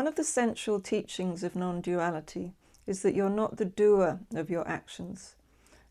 One of the central teachings of non-duality is that you're not the doer of your actions.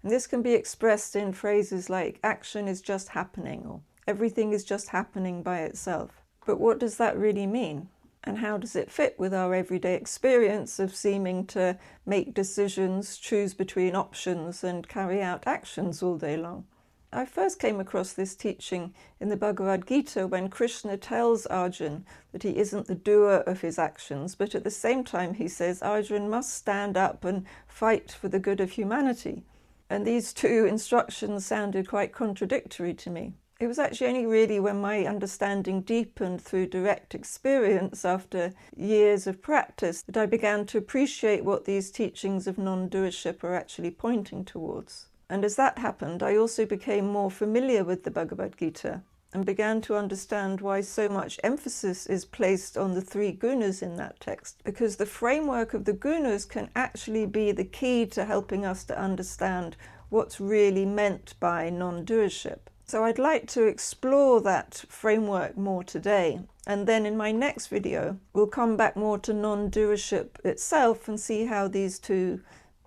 And this can be expressed in phrases like action is just happening or everything is just happening by itself. But what does that really mean? And how does it fit with our everyday experience of seeming to make decisions, choose between options, and carry out actions all day long? I first came across this teaching in the Bhagavad Gita when Krishna tells Arjuna that he isn't the doer of his actions, but at the same time he says Arjuna must stand up and fight for the good of humanity. And these two instructions sounded quite contradictory to me. It was actually only really when my understanding deepened through direct experience after years of practice that I began to appreciate what these teachings of non-doership are actually pointing towards. And as that happened, I also became more familiar with the Bhagavad Gita and began to understand why so much emphasis is placed on the 3 gunas in that text, because the framework of the gunas can actually be the key to helping us to understand what's really meant by non-doership. So I'd like to explore that framework more today, and then in my next video we'll come back more to non-doership itself and see how these two,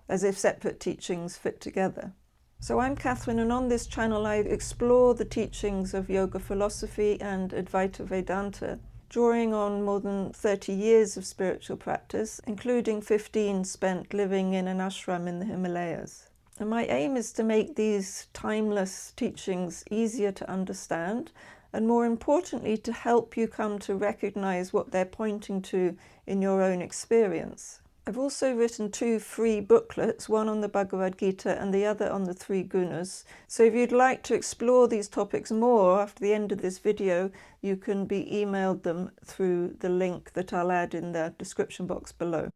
as if separate teachings, fit together. So I'm Catherine, and on this channel I explore the teachings of yoga philosophy and Advaita Vedanta, drawing on more than 30 years of spiritual practice, including 15 spent living in an ashram in the Himalayas. And my aim is to make these timeless teachings easier to understand, and more importantly, to help you come to recognize what they're pointing to in your own experience. I've also written 2 free booklets, one on the Bhagavad Gita and the other on the 3 gunas. So if you'd like to explore these topics more after the end of this video, you can be emailed them through the link that I'll add in the description box below.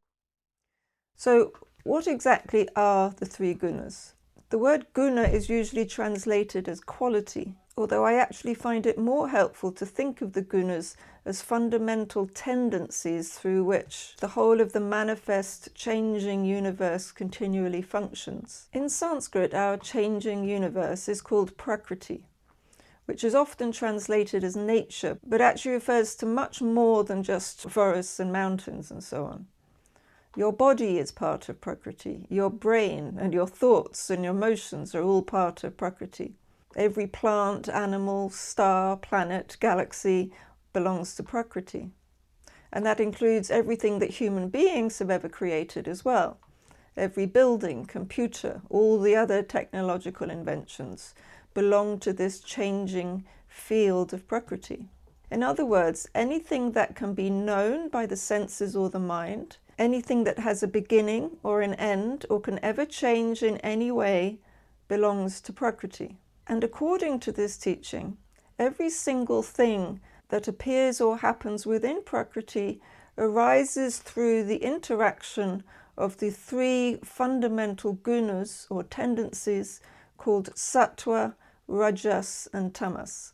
So what exactly are the 3 gunas? The word guna is usually translated as quality, although I actually find it more helpful to think of the gunas as fundamental tendencies through which the whole of the manifest, changing universe continually functions. In Sanskrit, our changing universe is called Prakriti, which is often translated as nature, but actually refers to much more than just forests and mountains and so on. Your body is part of Prakriti. Your brain and your thoughts and your emotions are all part of Prakriti. Every plant, animal, star, planet, galaxy belongs to Prakriti. And that includes everything that human beings have ever created as well. Every building, computer, all the other technological inventions belong to this changing field of Prakriti. In other words, anything that can be known by the senses or the mind, anything that has a beginning or an end or can ever change in any way belongs to Prakriti. And according to this teaching, every single thing that appears or happens within Prakriti arises through the interaction of the 3 fundamental gunas or tendencies called Sattva, Rajas and Tamas.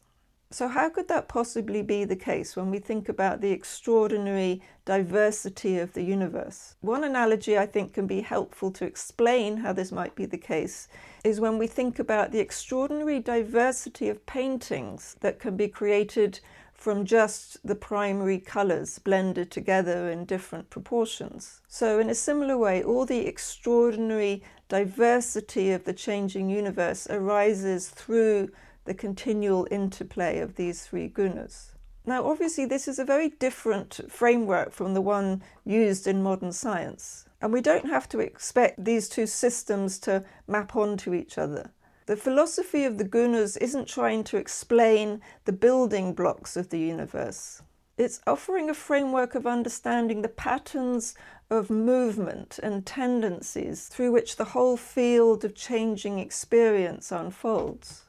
So how could that possibly be the case when we think about the extraordinary diversity of the universe? One analogy I think can be helpful to explain how this might be the case is when we think about the extraordinary diversity of paintings that can be created from just the primary colours blended together in different proportions. So in a similar way, all the extraordinary diversity of the changing universe arises through the continual interplay of these 3 gunas. Now, obviously, this is a very different framework from the one used in modern science, and we don't have to expect these 2 systems to map onto each other. The philosophy of the gunas isn't trying to explain the building blocks of the universe. It's offering a framework of understanding the patterns of movement and tendencies through which the whole field of changing experience unfolds.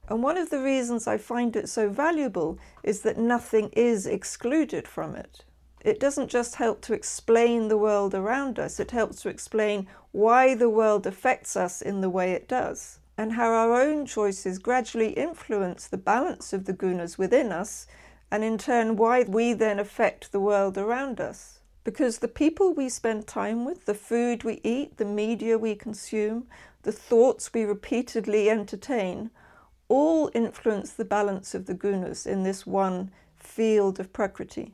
And one of the reasons I find it so valuable is that nothing is excluded from it. It doesn't just help to explain the world around us, it helps to explain why the world affects us in the way it does, and how our own choices gradually influence the balance of the gunas within us, and in turn why we then affect the world around us. Because the people we spend time with, the food we eat, the media we consume, the thoughts we repeatedly entertain, all influence the balance of the gunas in this one field of Prakriti.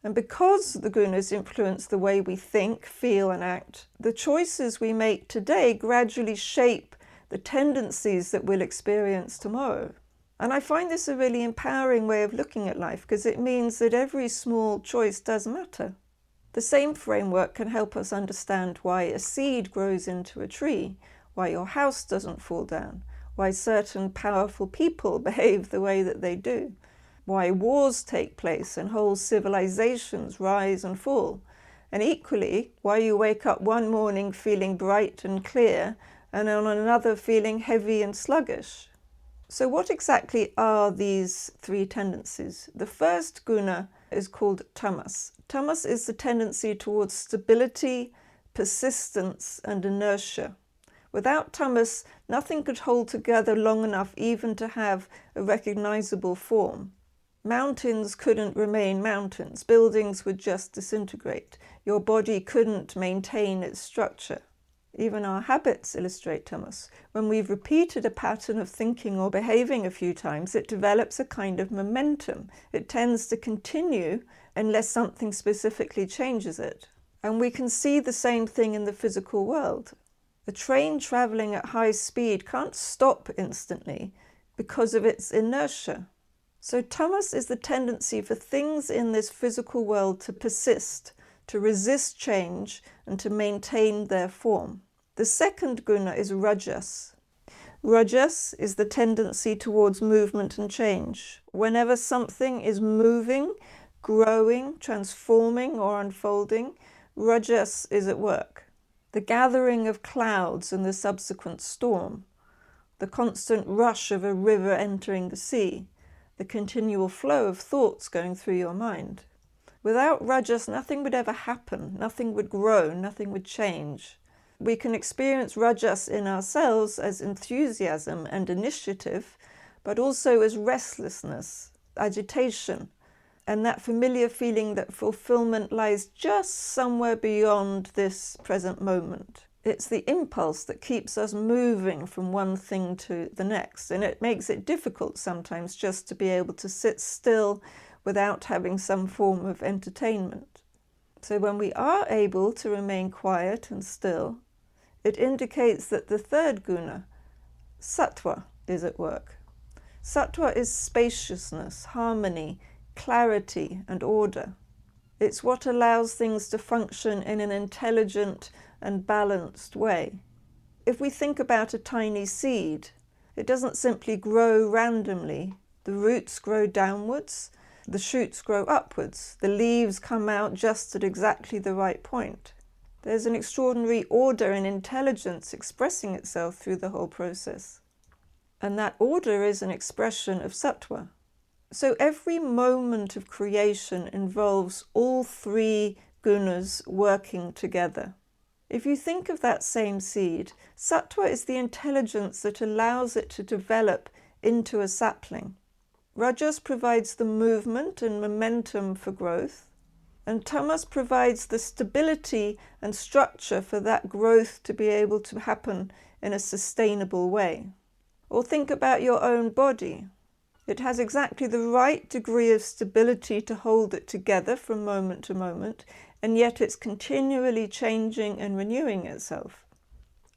And because the gunas influence the way we think, feel and act, the choices we make today gradually shape the tendencies that we'll experience tomorrow. And I find this a really empowering way of looking at life, because it means that every small choice does matter. The same framework can help us understand why a seed grows into a tree, why your house doesn't fall down, why certain powerful people behave the way that they do, why wars take place and whole civilizations rise and fall, and equally, why you wake up one morning feeling bright and clear and on another feeling heavy and sluggish. So what exactly are these three tendencies? The first guna is called tamas. Tamas is the tendency towards stability, persistence, and inertia. Without tamas, nothing could hold together long enough even to have a recognizable form. Mountains couldn't remain mountains. Buildings would just disintegrate. Your body couldn't maintain its structure. Even our habits illustrate tamas. When we've repeated a pattern of thinking or behaving a few times, it develops a kind of momentum. It tends to continue unless something specifically changes it. And we can see the same thing in the physical world. A train traveling at high speed can't stop instantly because of its inertia. So tamas is the tendency for things in this physical world to persist, to resist change, and to maintain their form. The second guna is rajas. Rajas is the tendency towards movement and change. Whenever something is moving, growing, transforming, or unfolding, rajas is at work. The gathering of clouds and the subsequent storm, the constant rush of a river entering the sea, the continual flow of thoughts going through your mind. Without rajas, nothing would ever happen, nothing would grow, nothing would change. We can experience rajas in ourselves as enthusiasm and initiative, but also as restlessness, agitation, and that familiar feeling that fulfillment lies just somewhere beyond this present moment. It's the impulse that keeps us moving from one thing to the next, and it makes it difficult sometimes just to be able to sit still without having some form of entertainment. So when we are able to remain quiet and still, it indicates that the third guna, Sattva, is at work. Sattva is spaciousness, harmony, clarity, and order. It's what allows things to function in an intelligent and balanced way. If we think about a tiny seed, it doesn't simply grow randomly. The roots grow downwards, the shoots grow upwards, the leaves come out just at exactly the right point. There's an extraordinary order and intelligence expressing itself through the whole process. And that order is an expression of sattva. So every moment of creation involves all three gunas working together. If you think of that same seed, sattva is the intelligence that allows it to develop into a sapling. Rajas provides the movement and momentum for growth, and tamas provides the stability and structure for that growth to be able to happen in a sustainable way. Or think about your own body. It has exactly the right degree of stability to hold it together from moment to moment, and yet it's continually changing and renewing itself.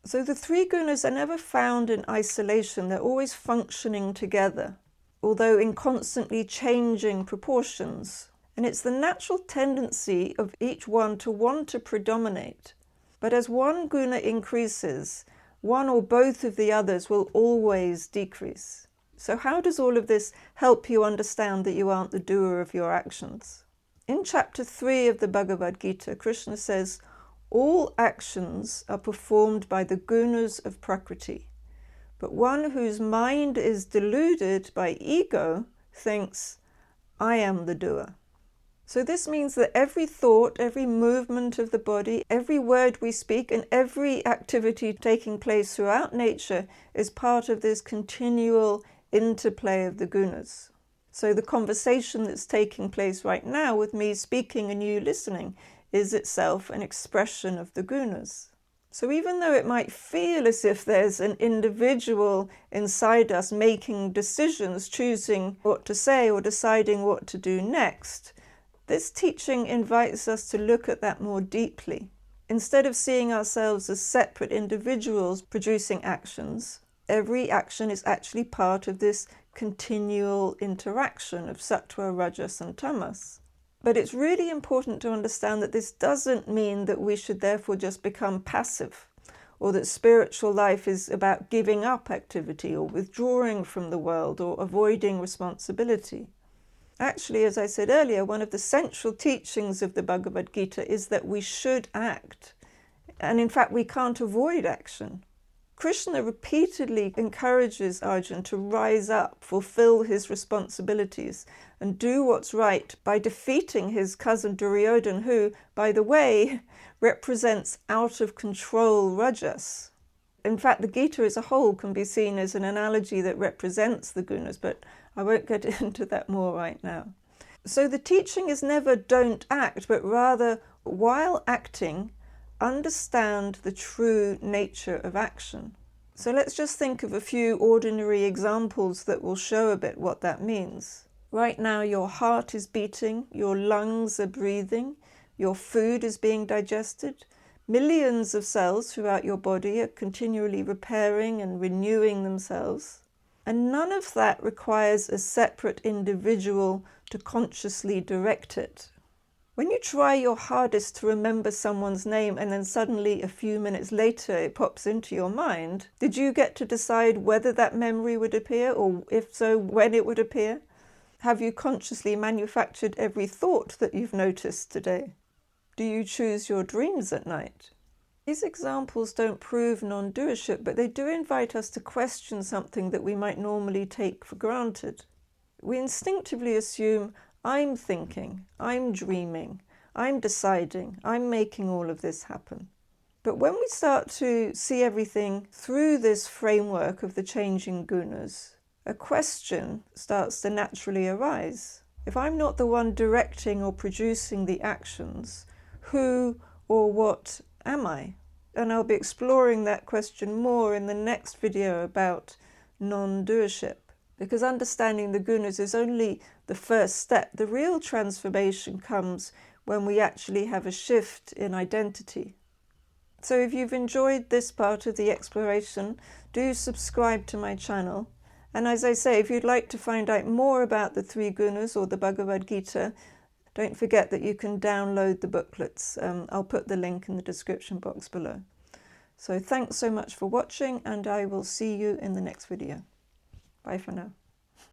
So the three gunas are never found in isolation, they're always functioning together, although in constantly changing proportions. And it's the natural tendency of each one to want to predominate. But as one guna increases, one or both of the others will always decrease. So how does all of this help you understand that you aren't the doer of your actions? In chapter 3 of the Bhagavad Gita, Krishna says, all actions are performed by the gunas of Prakriti, but one whose mind is deluded by ego thinks, I am the doer. So this means that every thought, every movement of the body, every word we speak, and every activity taking place throughout nature is part of this continual interplay of the gunas. So the conversation that's taking place right now with me speaking and you listening is itself an expression of the gunas. So even though it might feel as if there's an individual inside us making decisions, choosing what to say or deciding what to do next, This teaching invites us to look at that more deeply. Instead of seeing ourselves as separate individuals producing actions, every action is actually part of this continual interaction of Sattva, Rajas and Tamas. But it's really important to understand that this doesn't mean that we should therefore just become passive, or that spiritual life is about giving up activity or withdrawing from the world or avoiding responsibility. Actually, as I said earlier, one of the central teachings of the Bhagavad Gita is that we should act. And in fact, we can't avoid action. Krishna repeatedly encourages Arjuna to rise up, fulfill his responsibilities, and do what's right by defeating his cousin Duryodhana, who, by the way, represents out-of-control Rajas. In fact, the Gita as a whole can be seen as an analogy that represents the Gunas, but I won't get into that more right now. So the teaching is never don't act, but rather, while acting, understand the true nature of action. So let's just think of a few ordinary examples that will show a bit what that means. Right now your heart is beating, your lungs are breathing, your food is being digested. Millions of cells throughout your body are continually repairing and renewing themselves. And none of that requires a separate individual to consciously direct it. When you try your hardest to remember someone's name and then suddenly a few minutes later it pops into your mind, did you get to decide whether that memory would appear, or if so, when it would appear? Have you consciously manufactured every thought that you've noticed today? Do you choose your dreams at night? These examples don't prove non-doership, but they do invite us to question something that we might normally take for granted. We instinctively assume, I'm thinking, I'm dreaming, I'm deciding, I'm making all of this happen. But when we start to see everything through this framework of the changing gunas, a question starts to naturally arise. If I'm not the one directing or producing the actions, who or what am I? And I'll be exploring that question more in the next video about non-doership. Because understanding the gunas is only the first step. The real transformation comes when we actually have a shift in identity. So if you've enjoyed this part of the exploration, do subscribe to my channel. And as I say, if you'd like to find out more about the three gunas or the Bhagavad Gita, don't forget that you can download the booklets. I'll put the link in the description box below. So thanks so much for watching, and I will see you in the next video. Bye for now.